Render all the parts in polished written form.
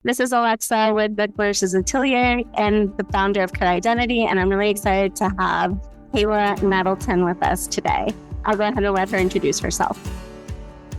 This is Alexa with the Kli'nishen Atelier and the founder of Clear Identity, and I'm really excited to have Kayla Nettleton with us today. I'll go ahead and let her introduce herself.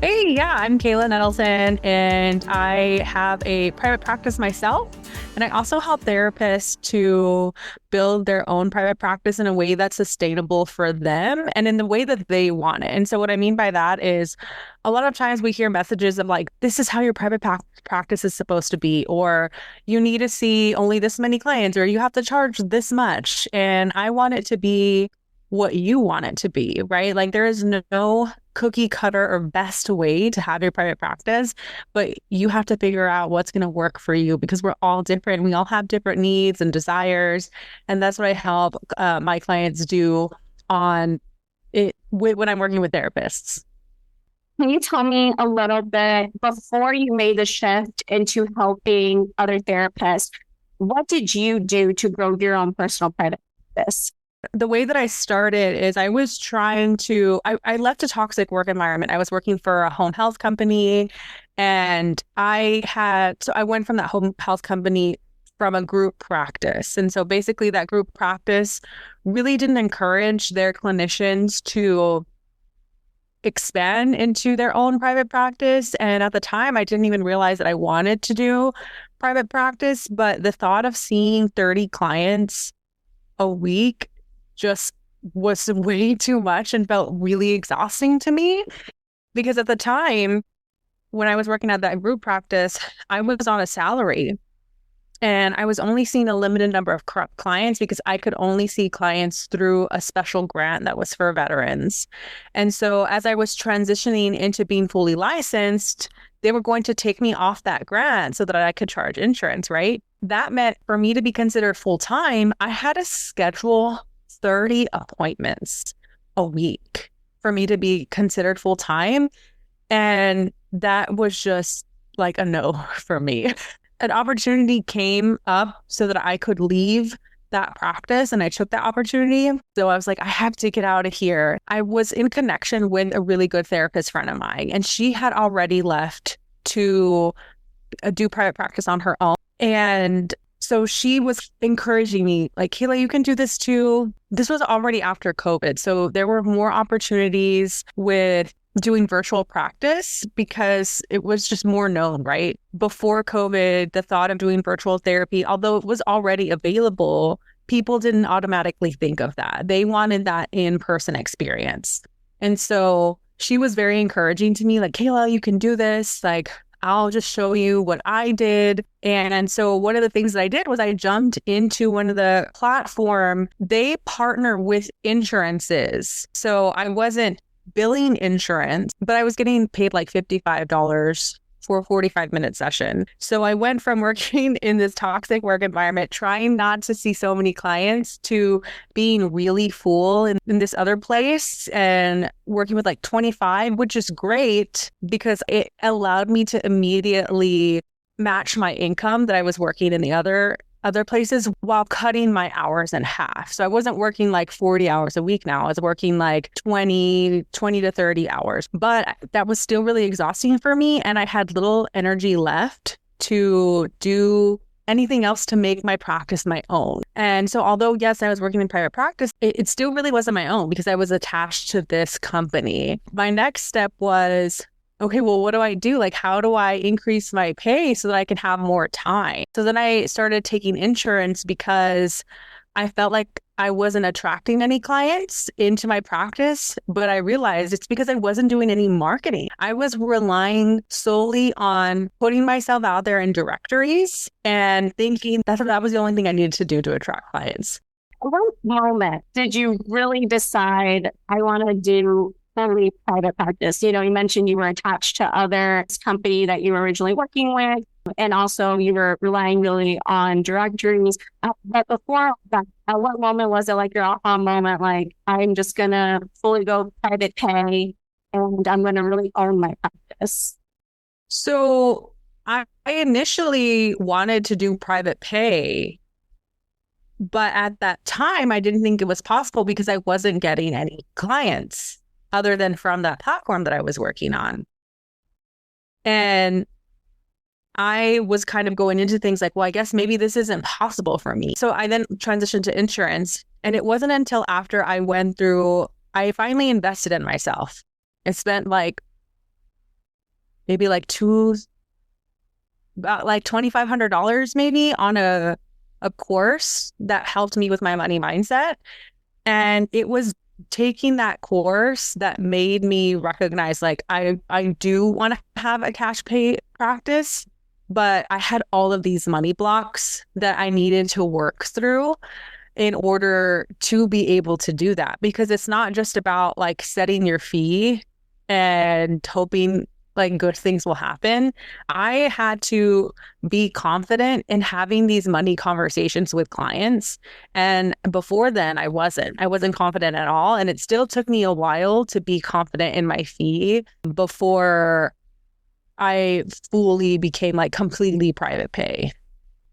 Hey, yeah, I'm Kayla Nettleton, and I have a private practice myself, and I also help therapists to build their own private practice in a way that's sustainable for them and in the way that they want it. And so what I mean by that is a lot of times we hear messages of like, this is how your private practice is supposed to be, or you need to see only this many clients, or you have to charge this much. And I want it to be what you want it to be, right? Like there is no cookie cutter or best way to have your private practice, but you have to figure out what's going to work for you because we're all different. We all have different needs and desires. And that's what I help my clients do on it when I'm working with therapists. Can you tell me a little bit before you made the shift into helping other therapists, what did you do to grow your own personal private practice? The way that I started is I was trying to, I left a toxic work environment. I was working for a home health company and I went from that home health company from a group practice. And so basically that group practice really didn't encourage their clinicians to expand into their own private practice. And at the time, I didn't even realize that I wanted to do private practice, but the thought of seeing 30 clients a week just was way too much and felt really exhausting to me because at the time when I was working at that group practice, I was on a salary and I was only seeing a limited number of clients because I could only see clients through a special grant that was for veterans. And so as I was transitioning into being fully licensed, they were going to take me off that grant so that I could charge insurance, right? That meant for me to be considered full-time, I had to schedule 30 appointments a week for me to be considered full-time. And that was just like a no for me. An opportunity came up so that I could leave that practice and I took that opportunity. So I was like, I have to get out of here. I was in connection with a really good therapist friend of mine and she had already left to do private practice on her own. And so she was encouraging me like, Kayla, you can do this too. This was already after COVID. So there were more opportunities with doing virtual practice because it was just more known, right? Before COVID, the thought of doing virtual therapy, although it was already available, people didn't automatically think of that. They wanted that in-person experience. And so she was very encouraging to me, like, Kayla, you can do this. Like, I'll just show you what I did. And so one of the things that I did was I jumped into one of the platform. They partner with insurances. So I wasn't billing insurance, but I was getting paid like $55 for a 45-minute session. So I went from working in this toxic work environment, trying not to see so many clients, to being really full in this other place and working with like 25, which is great because it allowed me to immediately match my income that I was working in the other places while cutting my hours in half. So I wasn't working like 40 hours a week now. I was working like 20 to 30 hours. But that was still really exhausting for me. And I had little energy left to do anything else to make my practice my own. And so although, yes, I was working in private practice, it still really wasn't my own because I was attached to this company. My next step was, okay, well, what do I do? Like, how do I increase my pay so that I can have more time? So then I started taking insurance because I felt like I wasn't attracting any clients into my practice, but I realized it's because I wasn't doing any marketing. I was relying solely on putting myself out there in directories and thinking that was the only thing I needed to do to attract clients. At what moment did you really decide I want to do fully private practice? You know, you mentioned you were attached to other company that you were originally working with, and also you were relying really on directories. But before that, at what moment was it like your aha moment, like, I'm just going to fully go private pay and I'm going to really own my practice? So I initially wanted to do private pay, but at that time, I didn't think it was possible because I wasn't getting any clients other than from that platform that I was working on. And I was kind of going into things like, well, I guess maybe this isn't possible for me. So I then transitioned to insurance. And it wasn't until after I finally invested in myself. I spent maybe about $2,500 maybe on a course that helped me with my money mindset. And it was taking that course that made me recognize I do want to have a cash pay practice, but I had all of these money blocks that I needed to work through in order to be able to do that. Because it's not just about setting your fee and hoping good things will happen. I had to be confident in having these money conversations with clients. And before then, I wasn't confident at all. And it still took me a while to be confident in my fee before I fully became completely private pay.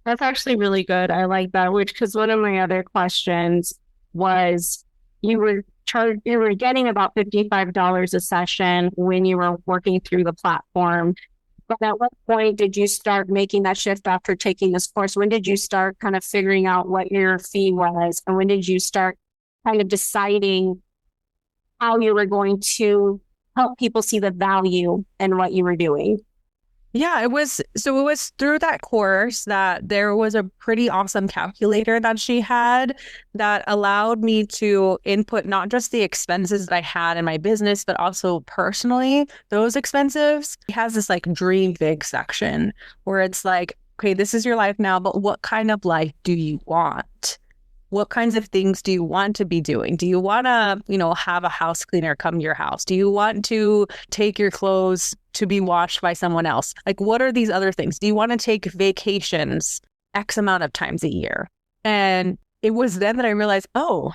That's actually really good. I like that, because one of my other questions was you were getting about $55 a session when you were working through the platform. But at what point did you start making that shift after taking this course? When did you start kind of figuring out what your fee was? And when did you start kind of deciding how you were going to help people see the value in what you were doing? Yeah, it was through that course that there was a pretty awesome calculator that she had that allowed me to input not just the expenses that I had in my business, but also personally, those expenses. It has this dream big section where it's okay, this is your life now, but what kind of life do you want? What kinds of things do you want to be doing? Do you want to, have a house cleaner come to your house? Do you want to take your clothes to be washed by someone else? What are these other things? Do you want to take vacations X amount of times a year? And it was then that I realized, oh,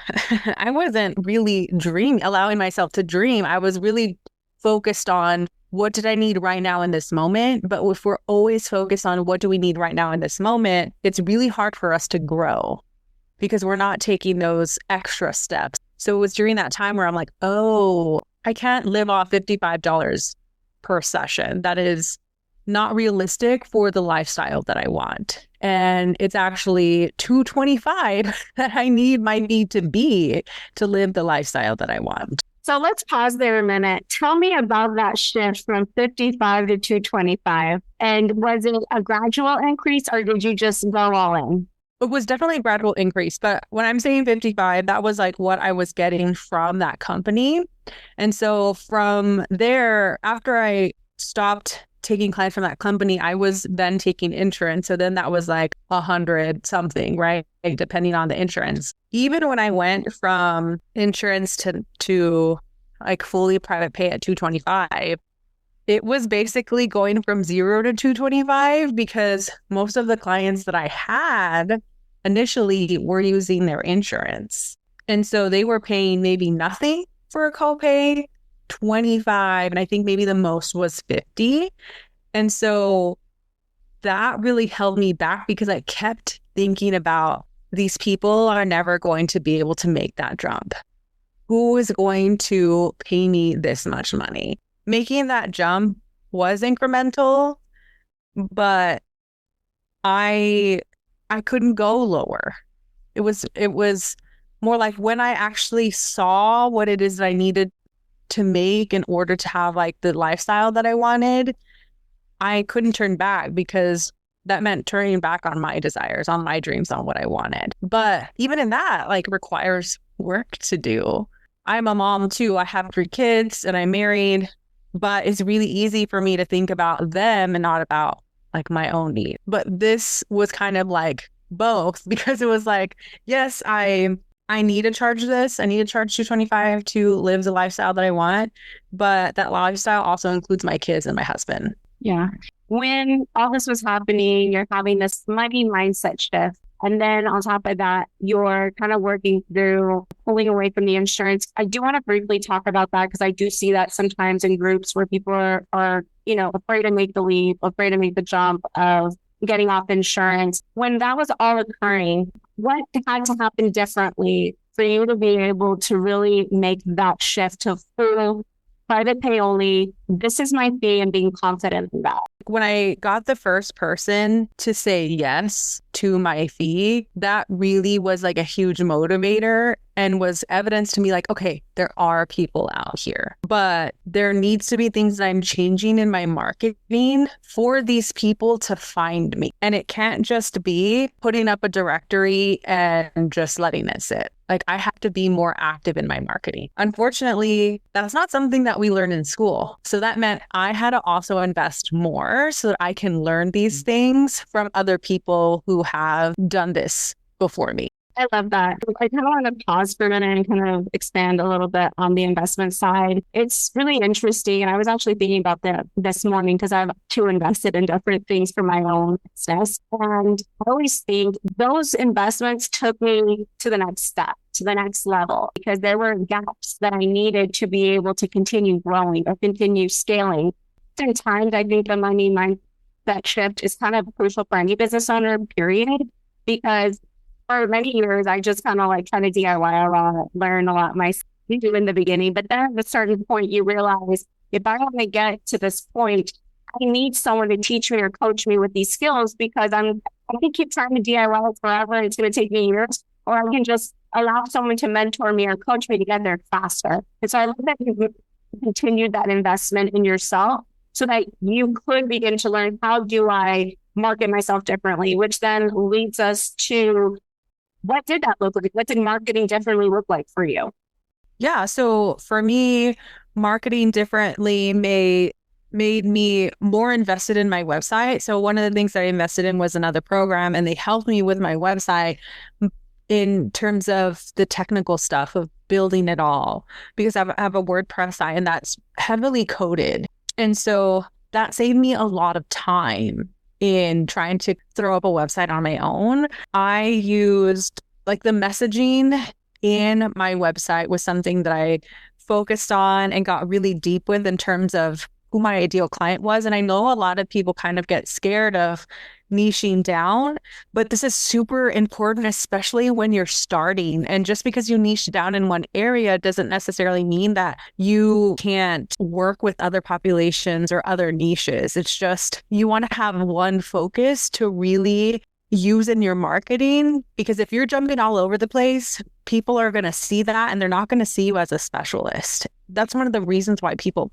I wasn't really allowing myself to dream. I was really focused on what did I need right now in this moment? But if we're always focused on what do we need right now in this moment, it's really hard for us to grow, because we're not taking those extra steps. So it was during that time where I'm oh, I can't live off $55 per session. That is not realistic for the lifestyle that I want. And it's actually $225 that I might need to be to live the lifestyle that I want. So let's pause there a minute. Tell me about that shift from 55 to 225. And was it a gradual increase, or did you just go all in? It was definitely a gradual increase, but when I'm saying 55, that was what I was getting from that company. And so from there, after I stopped taking clients from that company, I was then taking insurance. So then that was 100 something, right? Depending on the insurance. Even when I went from insurance to fully private pay at 225, it was basically going from 0 to 225 because most of the clients that I had initially were using their insurance. And so they were paying maybe nothing for a copay, 25, and I think maybe the most was 50. And so that really held me back because I kept thinking about these people are never going to be able to make that jump. Who is going to pay me this much money? Making that jump was incremental, but I couldn't go lower. It was more when I actually saw what it is that I needed to make in order to have the lifestyle that I wanted, I couldn't turn back because that meant turning back on my desires, on my dreams, on what I wanted. But even in that, requires work to do. I'm a mom too. I have 3 kids and I'm married, but it's really easy for me to think about them and not about my own needs. But this was kind of both, because it was yes, I need to charge this. I need to charge $225 to live the lifestyle that I want. But that lifestyle also includes my kids and my husband. Yeah. When all this was happening, you're having this money mindset shift. And then on top of that, you're kind of working through pulling away from the insurance. I do want to briefly talk about that because I do see that sometimes in groups where people are afraid to make the leap, afraid to make the jump of getting off insurance. When that was all occurring, what had to happen differently for you to be able to really make that shift to full private pay only. This is my fee, and being confident in that. When I got the first person to say yes to my fee, that really was like a huge motivator and was evidence to me like, okay, there are people out here, but there needs to be things that I'm changing in my marketing for these people to find me. And it can't just be putting up a directory and just letting it sit. Like, I have to be more active in my marketing. Unfortunately, that's not something that we learn in school. So that meant I had to also invest more so that I can learn these things from other people who have done this before me. I love that. I kind of want to pause for a minute and kind of expand a little bit on the investment side. It's really interesting. And I was actually thinking about that this morning because I've too invested in different things for my own business. And I always think those investments took me to the next step, to the next level, because there were gaps that I needed to be able to continue growing or continue scaling. Sometimes I think the money mindset shift is kind of crucial for any business owner, period, because for many years, I just kind of like trying to DIY a lot, learn a lot myself in the beginning. But then at a certain point, you realize if I want to get to this point, I need someone to teach me or coach me with these skills because I can keep trying to DIY it forever. And it's going to take me years, or I can just allow someone to mentor me or coach me to get there faster. And so I love that you continued that investment in yourself so that you could begin to learn, how do I market myself differently, which then leads us to, what did that look like? What did marketing differently look like for you? Yeah. So for me, marketing differently made me more invested in my website. So one of the things that I invested in was another program, and they helped me with my website in terms of the technical stuff of building it all, because I have a WordPress site and that's heavily coded. And so that saved me a lot of time in trying to throw up a website on my own. I used like the messaging in my website was something that I focused on and got really deep with in terms of who my ideal client was. And I know a lot of people kind of get scared of niching down, but this is super important, especially when you're starting. And just because you niche down in one area doesn't necessarily mean that you can't work with other populations or other niches. It's just you want to have one focus to really use in your marketing, because if you're jumping all over the place, people are going to see that and they're not going to see you as a specialist. That's one of the reasons why people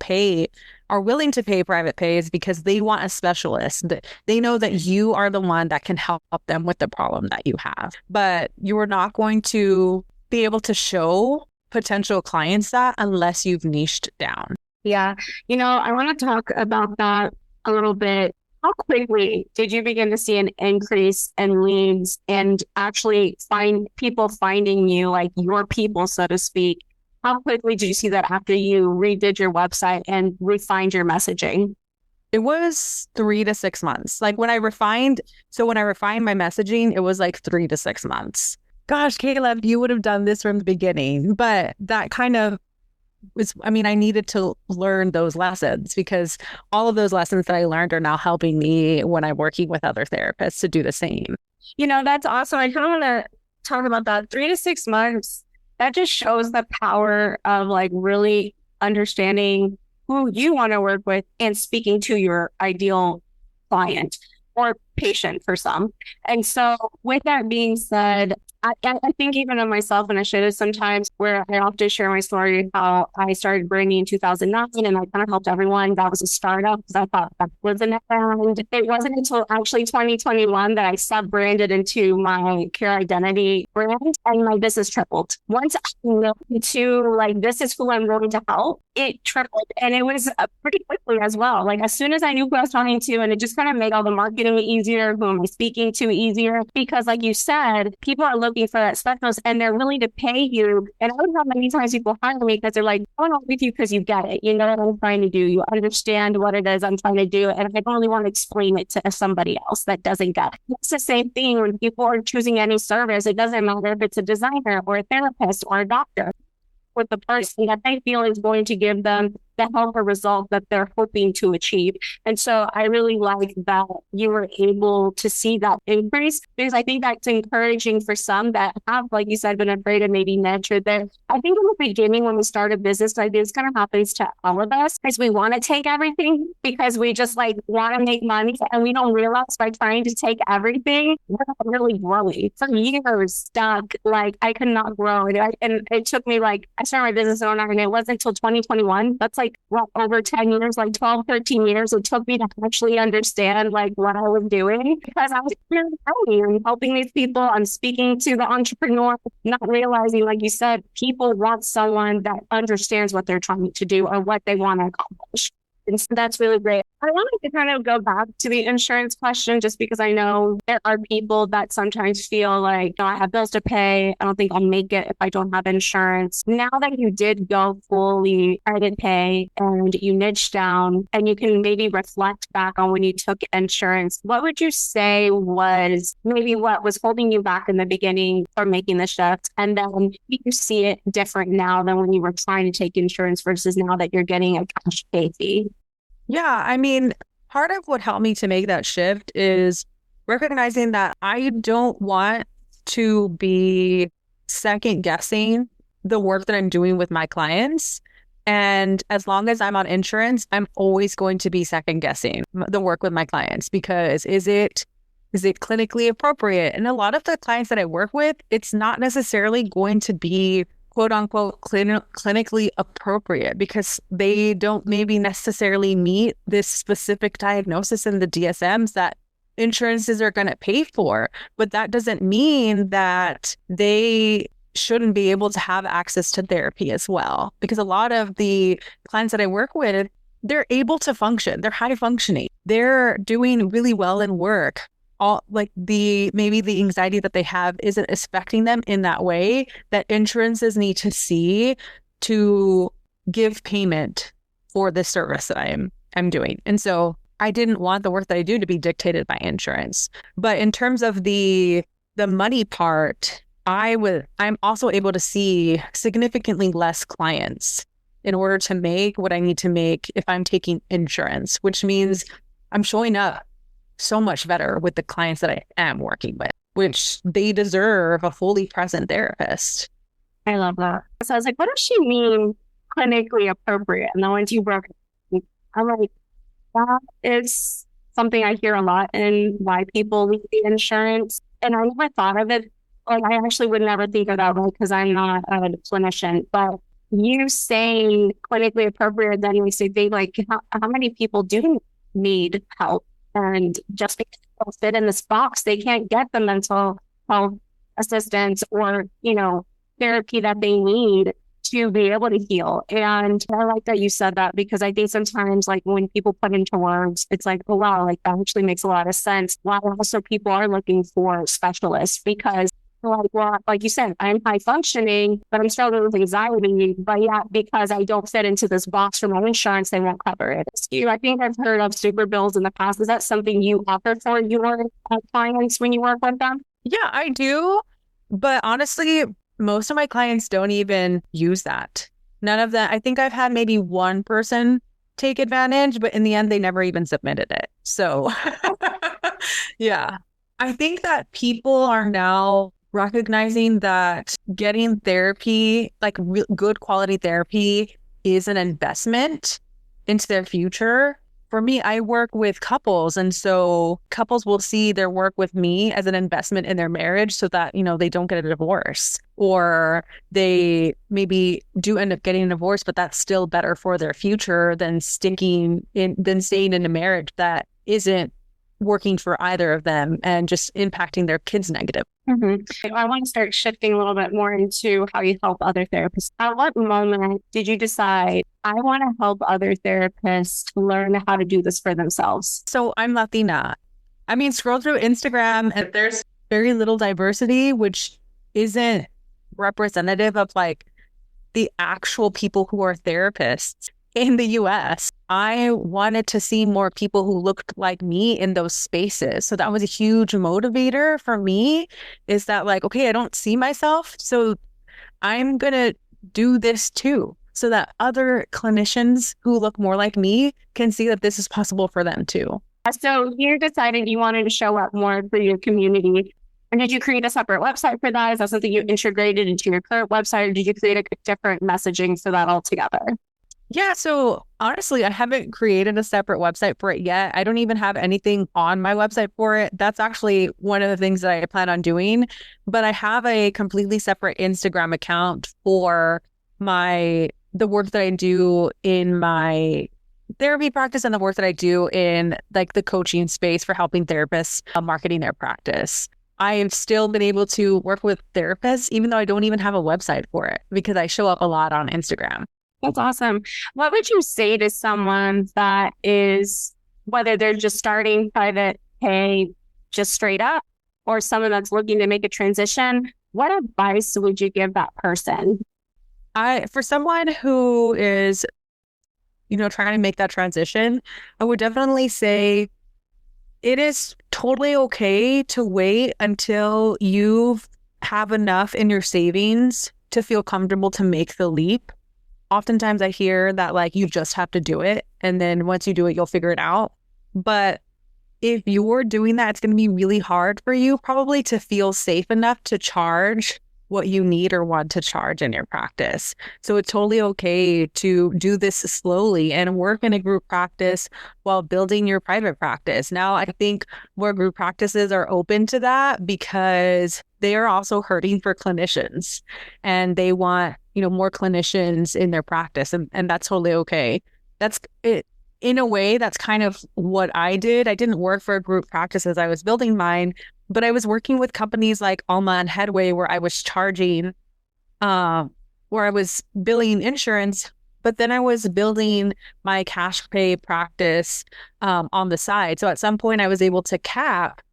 are willing to pay private pay, is because they want a specialist. They know that you are the one that can help them with the problem that you have. But you are not going to be able to show potential clients that unless you've niched down. Yeah. I want to talk about that a little bit. How quickly did you begin to see an increase in leads and actually find people finding you, like your people, so to speak? How quickly did you see that after you redid your website and refined your messaging? It was 3 to 6 months. Like when I refined my messaging, it was like 3 to 6 months. Gosh, Kayla, you would have done this from the beginning. But that kind of I needed to learn those lessons, because all of those lessons that I learned are now helping me when I'm working with other therapists to do the same. That's awesome. I kind of want to talk about that. 3 to 6 months, that just shows the power of like really understanding who you want to work with and speaking to your ideal client or patient for some. And so with that being said, I think even of myself, and I should have sometimes, where I often share my story, how I started branding in 2009 and I kind of helped everyone. That was a startup because I thought that wasn't around. It wasn't until actually 2021 that I sub-branded into my Care Identity brand, and my business tripled. Once I knew to like, this is who I'm going to help, it tripled. And it was pretty quickly as well. Like as soon as I knew who I was talking to, and it just kind of made all the marketing easier, who am I speaking to easier, because like you said, people are looking for that specialist and they're willing to pay you. And I don't know how many times people hire me because they're like, I want to work with you because you get it. You know what I'm trying to do. You understand what it is I'm trying to do. And I don't really want to explain it to somebody else that doesn't get it. It's the same thing when people are choosing any service. It doesn't matter if it's a designer or a therapist or a doctor, with the person that they feel is going to give them the health or result that they're hoping to achieve. And so I really like that you were able to see that increase, because I think that's encouraging for some that have, like you said, been afraid of maybe nurture there. I think in the beginning when we start a business, like this kind of happens to all of us, is we want to take everything because we just like want to make money, and we don't realize by trying to take everything, we're not really growing. For years stuck, like I could not grow. And it took me like, I started my business owner and it wasn't until 2021. That's like over 10 years, like 12, 13 years. It took me to actually understand like what I was doing, because I was really helping these people. I'm speaking to the entrepreneur, not realizing, like you said, people want someone that understands what they're trying to do or what they want to accomplish. And so that's really great. I wanted to kind of go back to the insurance question, just because I know there are people that sometimes feel like, I have bills to pay. I don't think I'll make it if I don't have insurance. Now that you did go fully credit pay and you niche down and you can maybe reflect back on when you took insurance, what would you say was maybe what was holding you back in the beginning for making the shift? And then you see it different now than when you were trying to take insurance versus now that you're getting a cash pay fee? Yeah, I mean, part of what helped me to make that shift is recognizing that I don't want to be second guessing the work that I'm doing with my clients. And as long as I'm on insurance, I'm always going to be second guessing the work with my clients, because is it clinically appropriate? And a lot of the clients that I work with, it's not necessarily going to be quote unquote clinically appropriate, because they don't maybe necessarily meet this specific diagnosis in the DSMs that insurances are going to pay for. But that doesn't mean that they shouldn't be able to have access to therapy as well, because a lot of the clients that I work with, they're able to function. They're high functioning. They're doing really well in work. All like maybe the anxiety that they have isn't affecting them in that way that insurances need to see to give payment for the service that I'm doing. And so I didn't want the work that I do to be dictated by insurance. But in terms of the money part, I'm also able to see significantly less clients in order to make what I need to make if I'm taking insurance, which means I'm showing up so much better with the clients that I am working with, which they deserve a fully present therapist. I love that. So I was like, what does she mean clinically appropriate? And then once you broke it, I'm like, that is something I hear a lot in why people leave the insurance. And I never thought of it. Like, I actually would never think of that way because I'm not a clinician. But you saying clinically appropriate, then you say, they like, how many people do need help? And just because they don't fit in this box, they can't get the mental health assistance or, therapy that they need to be able to heal. And I like that you said that, because I think sometimes like when people put into words, it's like, oh, wow, like that actually makes a lot of sense. Why also people are looking for specialists, because like, well, like you said, I'm high functioning, but I'm struggling with anxiety. But yeah, because I don't fit into this box for my insurance, they won't cover it. I think I've heard of super bills in the past. Is that something you offer for your clients when you work with them? Yeah, I do. But honestly, most of my clients don't even use that. None of them. I think I've had maybe one person take advantage, but in the end, they never even submitted it. So yeah, I think that people are now recognizing that getting therapy, like good quality therapy, is an investment into their future. For me, I work with couples, and so couples will see their work with me as an investment in their marriage so that, they don't get a divorce, or they maybe do end up getting a divorce, but that's still better for their future than staying in a marriage that isn't working for either of them and just impacting their kids negative. Mm-hmm. I want to start shifting a little bit more into how you help other therapists. At what moment did you decide, I want to help other therapists learn how to do this for themselves? So I'm Latina. I mean, scroll through Instagram and there's very little diversity, which isn't representative of like the actual people who are therapists in the US. I wanted to see more people who looked like me in those spaces. So that was a huge motivator for me, is that like, okay, I don't see myself, so I'm going to do this too. so that other clinicians who look more like me can see that this is possible for them too. So you decided you wanted to show up more for your community. And did you create a separate website for that? Is that something you integrated into your current website, or did you create a different messaging for that altogether? Yeah, so honestly, I haven't created a separate website for it yet. I don't even have anything on my website for it. That's actually one of the things that I plan on doing. But I have a completely separate Instagram account for the work that I do in my therapy practice and the work that I do in like the coaching space for helping therapists marketing their practice. I have still been able to work with therapists, even though I don't even have a website for it, because I show up a lot on Instagram. That's awesome. What would you say to someone that is, whether they're just starting private pay just straight up, or someone that's looking to make a transition? What advice would you give that person? For someone who is, trying to make that transition, I would definitely say it is totally okay to wait until you have enough in your savings to feel comfortable to make the leap. Oftentimes I hear that like you just have to do it, and then once you do it, you'll figure it out. But if you're doing that, it's going to be really hard for you probably to feel safe enough to charge what you need or want to charge in your practice. So it's totally okay to do this slowly and work in a group practice while building your private practice. Now, I think more group practices are open to that because they are also hurting for clinicians, and they want, more clinicians in their practice, and that's totally okay. That's it. In a way, that's kind of what I did. I didn't work for a group practice as I was building mine, but I was working with companies like Alma and Headway where I was charging, where I was billing insurance, but then I was building my cash pay practice on the side. So at some point I was able to cap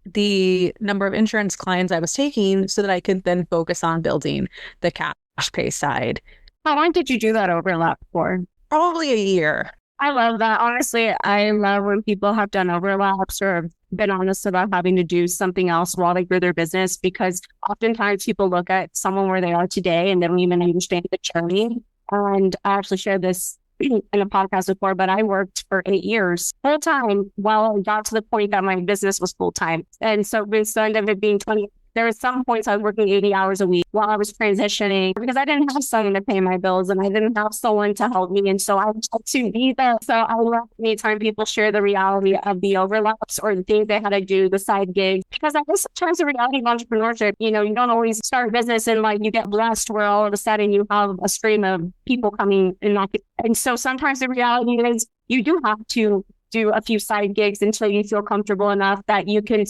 the number of insurance clients I was taking so that I could then focus on building the cash pay side. How long did you do that overlap for? Probably a year. I love that. Honestly, I love when people have done overlaps or have been honest about having to do something else while they grow their business, because oftentimes people look at someone where they are today and they don't even understand the journey. And I actually shared this in a podcast before, but I worked for 8 years full time while I got to the point that my business was full time. And so instead of it being 20, there were some points I was working 80 hours a week while I was transitioning because I didn't have someone to pay my bills and I didn't have someone to help me. And so I had to be there. So I love anytime people share the reality of the overlaps or the things they had to do, the side gigs, because I guess sometimes the reality of entrepreneurship, you don't always start a business and like you get blessed where all of a sudden you have a stream of people coming and knocking. And so sometimes the reality is you do have to do a few side gigs until you feel comfortable enough that you can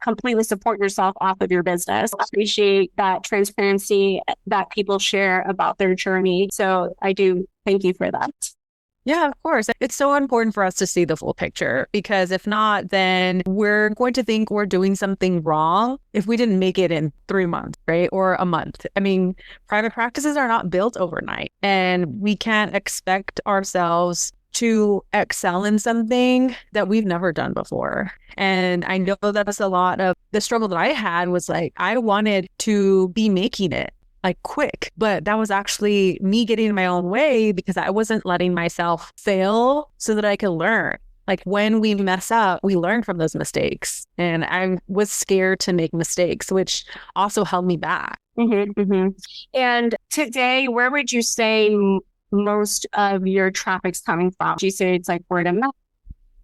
completely support yourself off of your business. I appreciate that transparency that people share about their journey. So I do thank you for that. Yeah, of course. It's so important for us to see the full picture, because if not, then we're going to think we're doing something wrong if we didn't make it in 3 months, right? Or a month. I mean, private practices are not built overnight, and we can't expect ourselves to excel in something that we've never done before. And I know that's a lot of the struggle that I had was like, I wanted to be making it like quick, but that was actually me getting in my own way because I wasn't letting myself fail so that I could learn. Like when we mess up, we learn from those mistakes. And I was scared to make mistakes, which also held me back. Mm-hmm, mm-hmm. And today, where would you say most of your traffic's coming from? Do you say it's like word of mouth,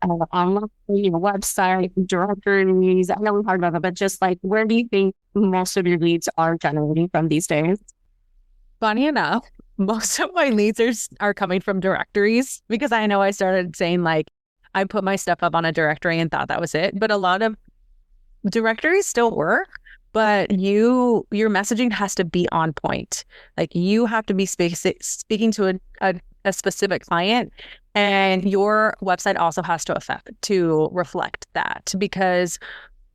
online, your website, directories? I know we talked about that, but just like, where do you think most of your leads are generating from these days? Funny enough, most of my leads are coming from directories, because I know I started saying like, I put my stuff up on a directory and thought that was it. But a lot of directories still work, but your messaging has to be on point. Like you have to be speaking to a specific client, and your website also has to reflect that. Because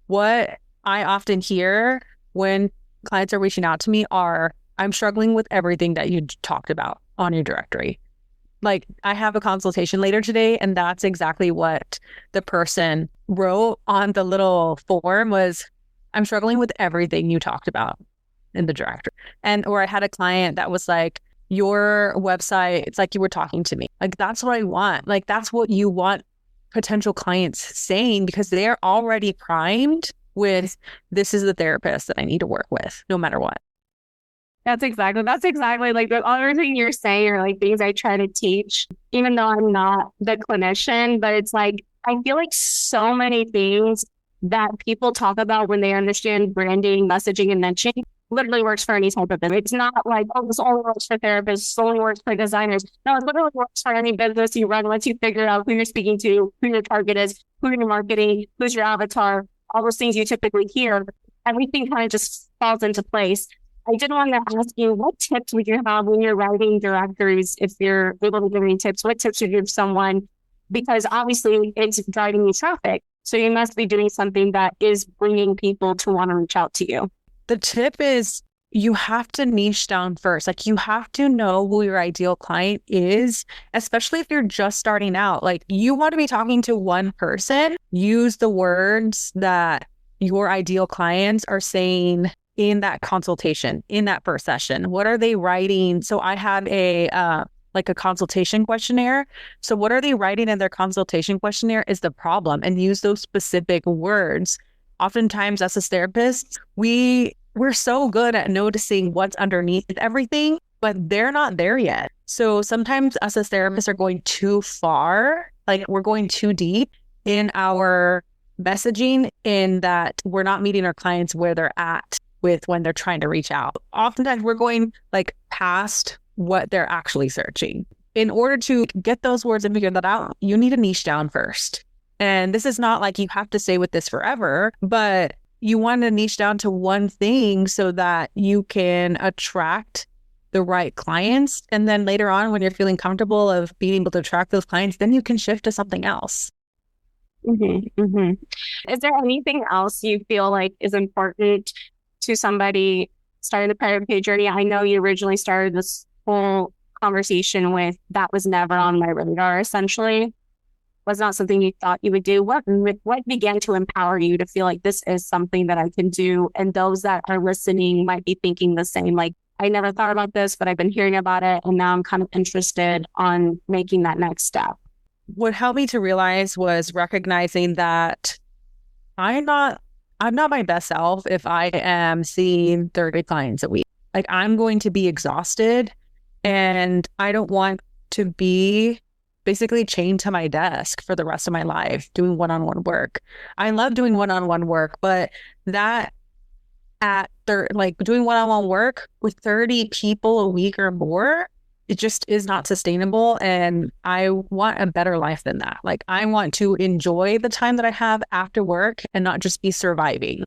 what I often hear when clients are reaching out to me are, I'm struggling with everything that you talked about on your directory. Like I have a consultation later today, and that's exactly what the person wrote on the little form was, I'm struggling with everything you talked about in the directory. Or I had a client that was like, your website, it's like you were talking to me. Like, that's what I want. Like, that's what you want potential clients saying, because they're already primed with, this is the therapist that I need to work with, no matter what. That's exactly like the other thing you're saying are like things I try to teach, even though I'm not the clinician, but it's like, I feel like so many things that people talk about when they understand branding, messaging, and mentioning literally works for any type of business. It's not like, oh, this only works for therapists, this only works for designers. No, it literally works for any business you run once you figure out who you're speaking to, who your target is, who you're marketing, who's your avatar, all those things you typically hear. Everything kind of just falls into place. I did want to ask you, what tips would you have when you're writing directories? If you're able to give any tips, what tips would you give someone? Because obviously it's driving you traffic. So you must be doing something that is bringing people to want to reach out to you. The tip is, you have to niche down first. Like, you have to know who your ideal client is, especially if you're just starting out. Like, you want to be talking to one person. Use the words that your ideal clients are saying in that consultation, in that first session. What are they writing? So I have a consultation questionnaire. So what are they writing in their consultation questionnaire is the problem, and use those specific words. Oftentimes, as a therapist, we're so good at noticing what's underneath everything, but they're not there yet. So sometimes us as therapists are going too far, like we're going too deep in our messaging, in that we're not meeting our clients where they're at with when they're trying to reach out. Oftentimes we're going like past what they're actually searching. In order to get those words and figure that out, you need to niche down first. And this is not like you have to stay with this forever, but you want to niche down to one thing so that you can attract the right clients. And then later on, when you're feeling comfortable of being able to attract those clients, then you can shift to something else. Mm-hmm, mm-hmm. Is there anything else you feel like is important to somebody starting the private pay journey? I know you originally started this whole conversation with, that was never on my radar, essentially. Was not something you thought you would do. What began to empower you to feel like this is something that I can do? And those that are listening might be thinking the same, like, I never thought about this, but I've been hearing about it, and now I'm kind of interested on making that next step. What helped me to realize was recognizing that I'm not my best self if I am seeing 30 clients a week. Like, I'm going to be exhausted, and I don't want to be basically chained to my desk for the rest of my life doing one-on-one work. I love doing one-on-one work, but doing one-on-one work with 30 people a week or more, it just is not sustainable. And I want a better life than that. Like, I want to enjoy the time that I have after work and not just be surviving.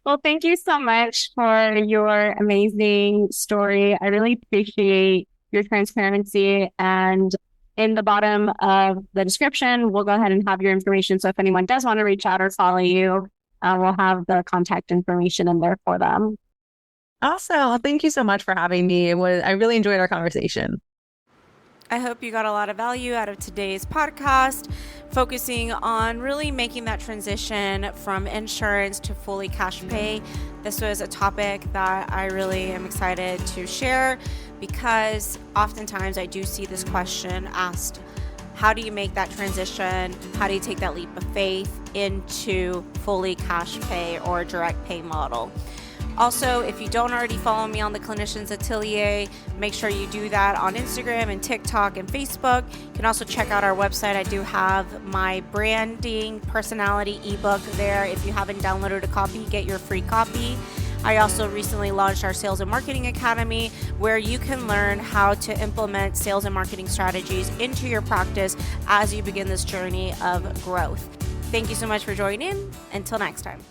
Well, thank you so much for your amazing story. I really appreciate your transparency. And in the bottom of the description, we'll go ahead and have your information. So if anyone does want to reach out or follow you, we'll have the contact information in there for them. Awesome. Thank you so much for having me. I really enjoyed our conversation. I hope you got a lot of value out of today's podcast, focusing on really making that transition from insurance to fully cash pay. This was a topic that I really am excited to share, because oftentimes I do see this question asked: how do you make that transition? How do you take that leap of faith into fully cash pay or direct pay model? Also, if you don't already follow me on the Clinicians Atelier, make sure you do that on Instagram and TikTok and Facebook. You can also check out our website. I do have my branding personality ebook there. If you haven't downloaded a copy, get your free copy. I also recently launched our Sales and Marketing Academy, where you can learn how to implement sales and marketing strategies into your practice as you begin this journey of growth. Thank you so much for joining in. Until next time.